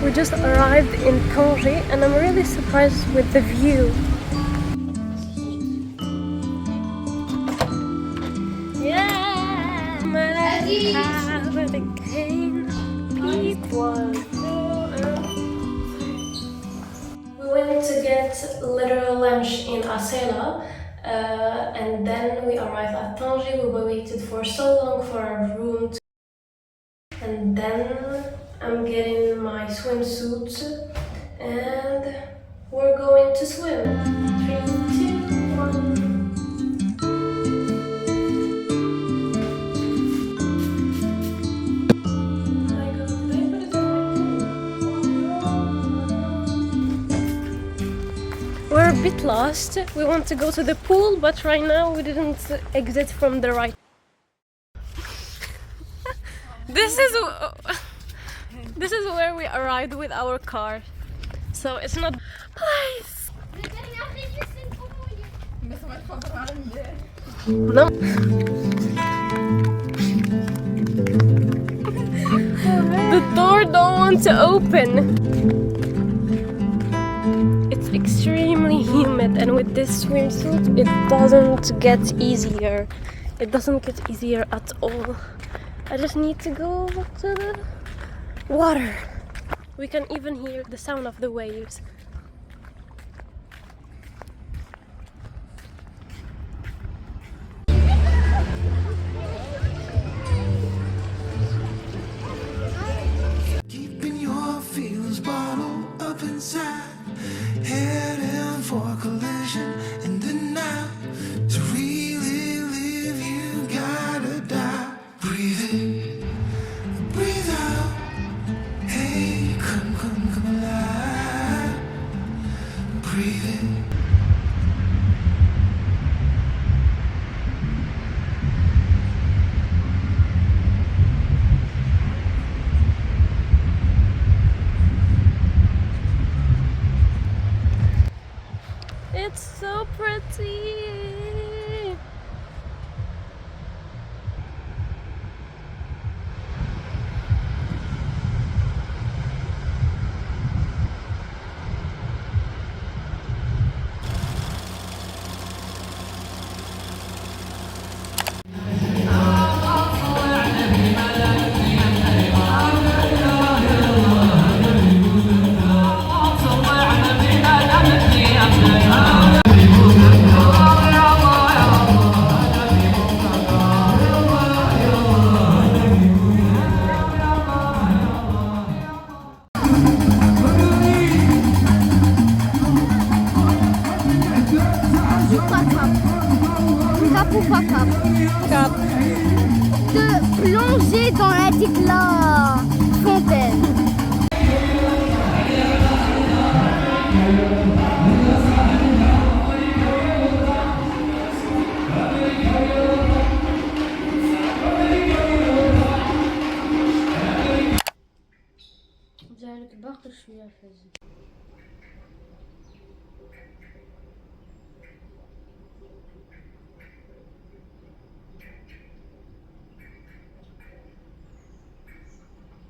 We just arrived in Tangier and I'm really surprised with the view. Yeah! People. We went to get literal lunch in Asela, and then we arrived at Tangier. We waited for so long for our room and then I'm getting my swimsuit and we're going to swim. 3, 2, 1. We're a bit lost. We want to go to the pool, but right now we didn't exit from the right. This is where we arrived with our car. So it's not place. No. The door don't want to open. It's extremely humid, and with this swimsuit it doesn't get easier. It doesn't get easier at all. I just need to go to the water. We can even hear the sound of the waves. Keeping your feelings bottled up inside, heading for collision in the night. To really live, you gotta die. Breathe in, breathe out. Hey, come alive. Breathe in. It's so pretty. De plonger dans la fontaine.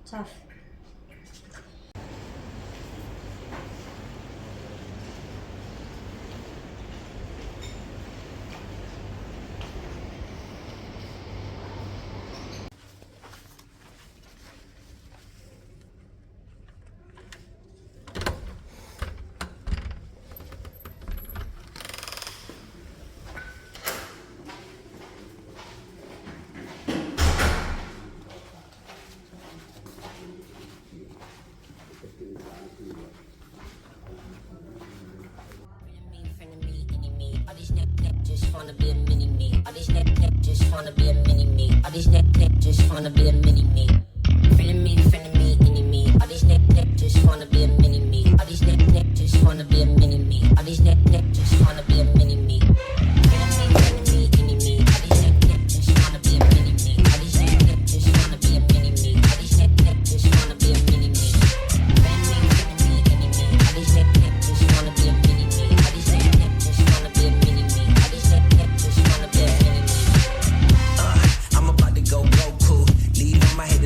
Tough. Just wanna be a mini me. All these neck just wanna be a mini me. All these neck just wanna be a mini me. Feeling me, any me. All these neck just wanna be a mini me. All these neck just wanna be a mini me. All these neck just wanna be a mini me. Feeling me, any me. All these neck just wanna be a mini me. All these neck just wanna be a mini me. All these neck just wanna be a mini me. Feeling me, any me. All these neck just wanna be a mini me. All these neck just wanna be a mini me. I'm about to go cool. Leave on my head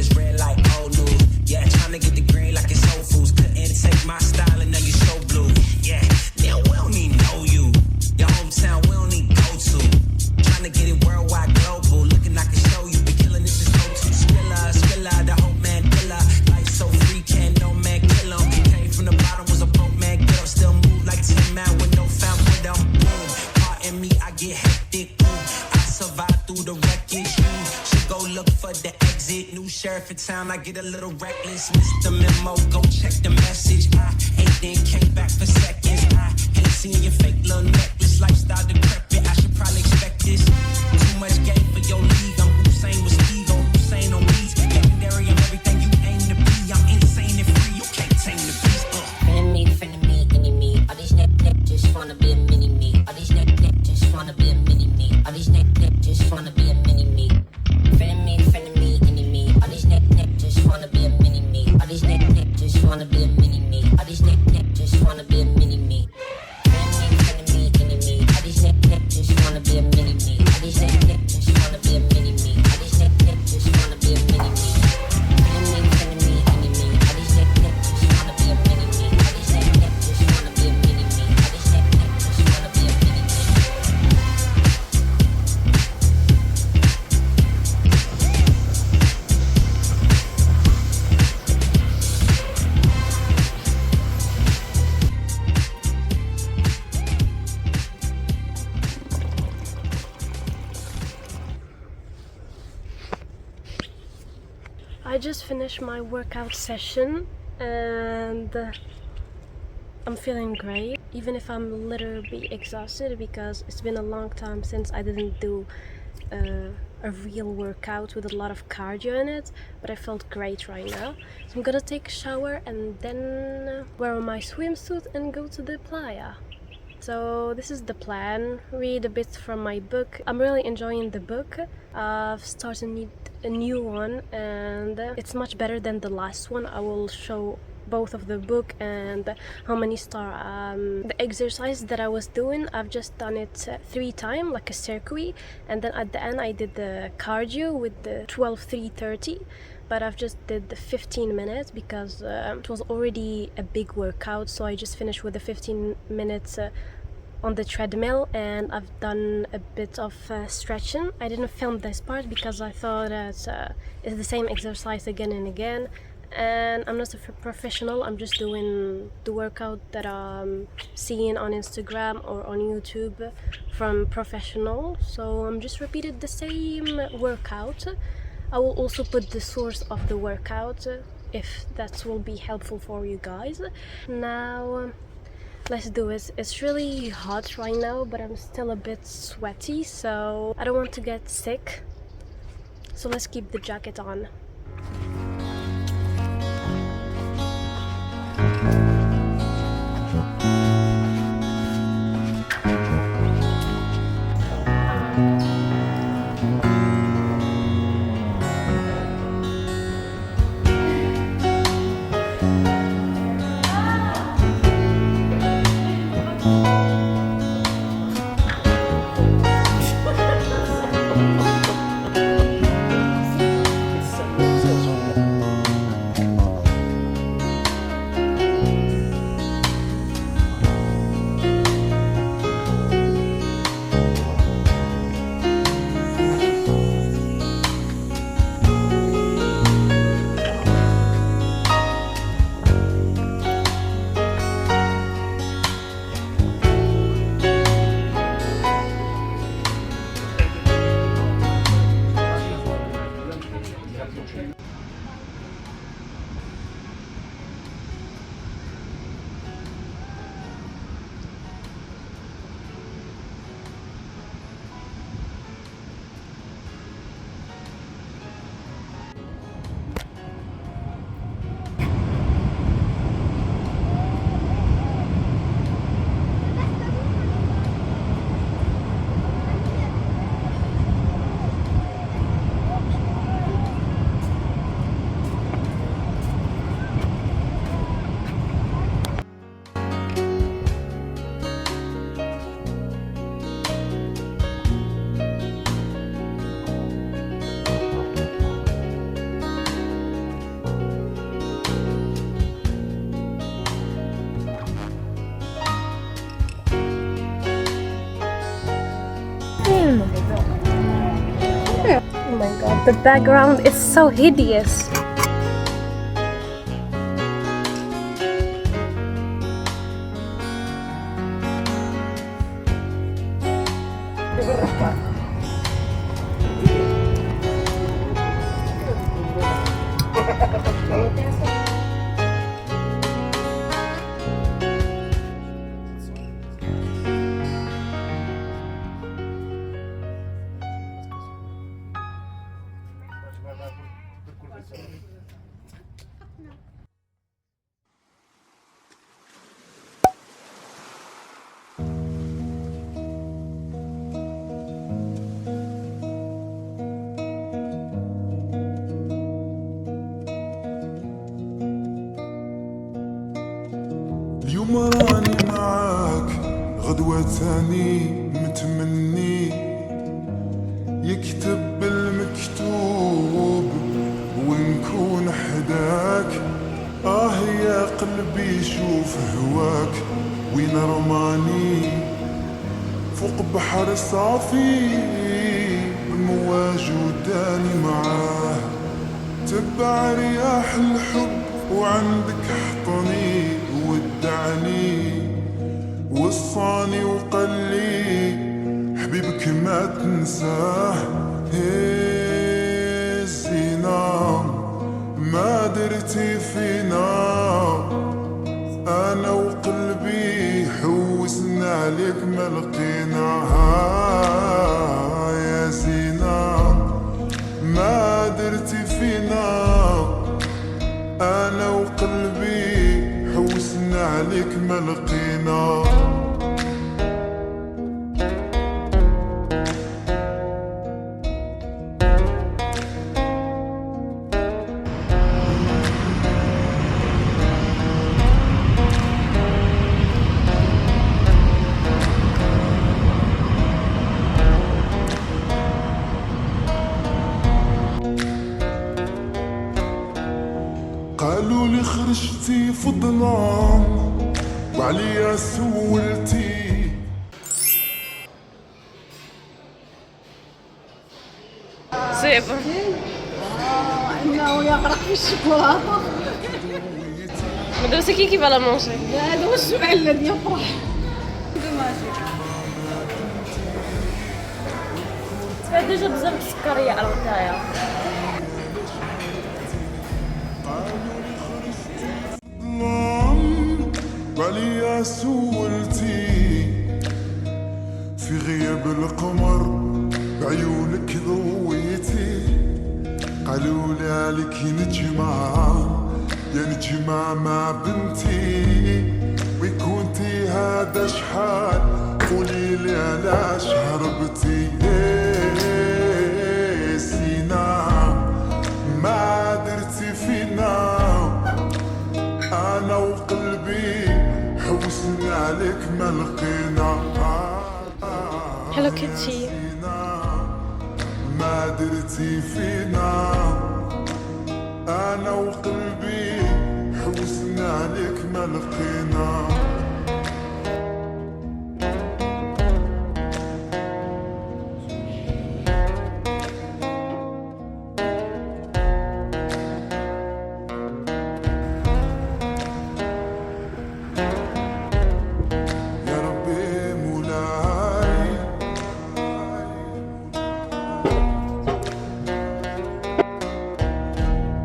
traffic town, I get a little reckless. Missed the memo, go check the message. I ain't then came back for seconds. I ain't seen your fake little necklace. Lifestyle decrepit, I should probably expect this. Too much game for your league. I'm Hussein with ego, Hussein on beats. Legendary, I'm everything you aim to be. I'm insane and free, you can't tame the beast. Friend of me, enemy. All these neck just wanna be a mini me. All these neck just wanna be a mini me. All these neck just wanna be a mini me. Friend of me, enemy. All these neck just wanna be a mini me. All these neck just wanna be a mini me. All these neck just wanna be a mini me. Friend of me, enemy. All these neck just wanna be a mini me. All these neck just wanna be a mini me. All these neck just wanna be a mini me. Friend of me, enemy. All these neck just wanna be a mini me. All these neck just wanna be a mini me. All these neck just wanna be a mini me. I just finished my workout session and I'm feeling great, even if I'm a little bit exhausted because it's been a long time since I didn't do a real workout with a lot of cardio in it, but I felt great right now. So I'm gonna take a shower and then wear my swimsuit and go to the playa. So this is the plan. Read a bit from my book. I'm really enjoying the book. I've started a new one and it's much better than the last one. I will show both of the book and how many star. The exercise that I was doing, I've just done it 3 times, like a circuit, and then at the end I did the cardio with the 12-3-30. But I've just did the 15 minutes because it was already a big workout, so I just finished with the 15 minutes on the treadmill, and I've done a bit of stretching. I didn't film this part because I thought that it's the same exercise again and again, and I'm not a professional. I'm just doing the workout that I'm seeing on Instagram or on YouTube from professional, so I'm just repeated the same workout. I will also put the source of the workout if that will be helpful for you guys. Now let's do it. It's really hot right now, but I'm still a bit sweaty, so I don't want to get sick. So let's keep the jacket on. Oh my god, the background is so hideous. اليوم راني معاك غدوة تاني متمني يكتب المكتوب ونكون حداك. يا قلبي شوف هواك وين رماني فوق بحر صافي المواج وداني معاه. تبع رياح الحب وعندك حطني ودعني وصاني وقال لي حبيبك ما تنساه. الزينة ما درتي فينا انا وقلبي حوسنا عليك ما لقيناها. يا زينة ما درتي فينا انا وقلبي حوسنا عليك ما لقينا. قالوا لي خرجتي في الظلام وعليا سولتي. صعبة انه يغرق في الشوكولاته. مدرسة كيف على مونشي. هذا هو السؤال الذي يطرح. تفاد ديجا بزاف السكرية على الغداية. وعليا سولتي في غياب القمر بعيونك ضويتي. قالوا لي عليك نجمع يا نجمع مع بنتي وكنتي هذا شحال قولي لي علاش هربتي. سينا ما درتي فينا انا وقلبي حوسنا عليك ما لقينا. حلو كنتي ما درتي فينا انا وقلبي حوسنا عليك ما لقينا. يا ربي مولاي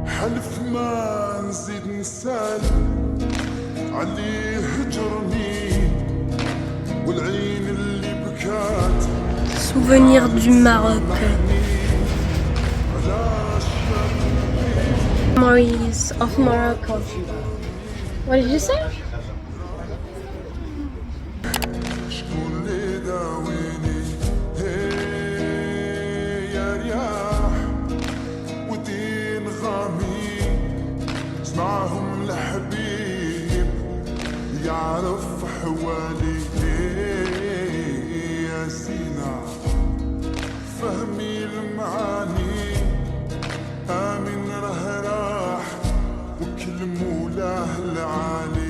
حلف ما نزيد نسالم عليه هجرني والعين اللي بكات. Souvenir du Maroc. Memories of Morocco. What did you say? شكون اللي داويني يا رياح ودين غامي اسمعهم الحبيب يعرف حوالي. يا سينا فهمي المعاني آمن راه راح وكل مولاه العالي.